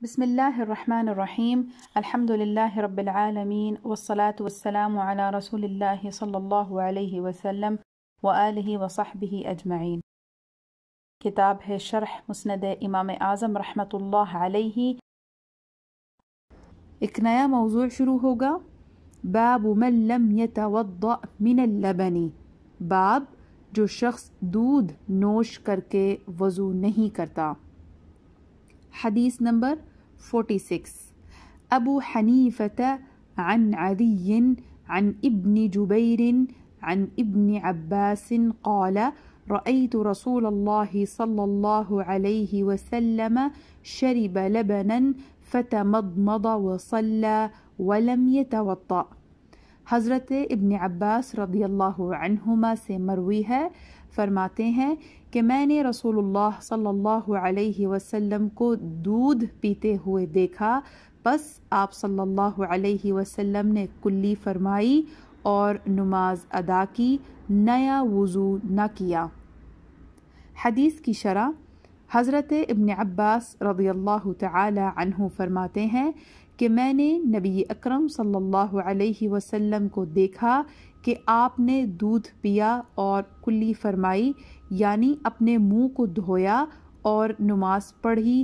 بسم الله الرحمن الرحيم الحمد لله رب العالمين والصلاة والسلام على رسول الله صلى الله عليه وسلم وآله وصحبه أجمعين۔ کتاب ہے شرح مسند امام اعظم رحمۃ اللہ علیہ۔ ایک نیا موضوع شروع ہوگا، باب من لم يتوضأ من اللبن، باب جو شخص دودھ نوش کر کے وضو نہیں کرتا۔ حدیث نمبر 46، ابو حنیفة عن عدی عن ابن جبیر عن ابن عباس قال رأيت رسول الله صلى الله عليه وسلم شرب لبنا فتمضمض وصلى ولم يتوضأ۔ حضرت ابن عباس رضی اللہ عنہما سے مروی ہے، فرماتے ہیں کہ میں نے رسول اللہ صلی اللہ علیہ وسلم کو دودھ پیتے ہوئے دیکھا، بس آپ صلی اللہ علیہ وسلم نے کلی فرمائی اور نماز ادا کی، نیا وضو نہ کیا۔ حدیث کی شرح، حضرت ابن عباس رضی اللہ تعالی عنہ فرماتے ہیں کہ میں نے نبی اکرم صلی اللہ علیہ وسلم کو دیکھا کہ آپ نے دودھ پیا اور کلی فرمائی، یعنی اپنے منہ کو دھویا اور نماز پڑھی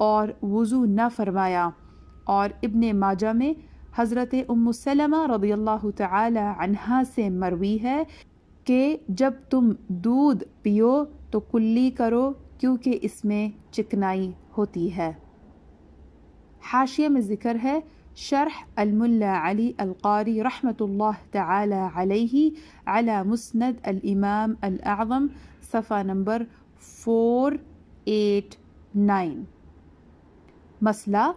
اور وضو نہ فرمایا۔ اور ابن ماجہ میں حضرت ام سلمہ رضی اللہ تعالی عنہا سے مروی ہے کہ جب تم دودھ پیو تو کلی کرو، کیونکہ اس میں چکنائی ہوتی ہے۔ حاشیہ میں ذکر ہے، شرح الملا علی القاری رحمۃ اللہ تعالی علیہ علی مسند الامام الاعظم، صفحہ نمبر 489۔ مسئلہ،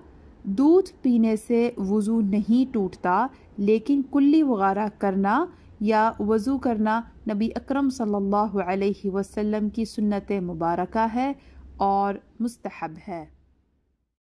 دودھ پینے سے وضو نہیں ٹوٹتا، لیکن کلی وغیرہ کرنا یا وضو کرنا نبی اکرم صلی اللہ علیہ وسلم کی سنت مبارکہ ہے اور مستحب ہے۔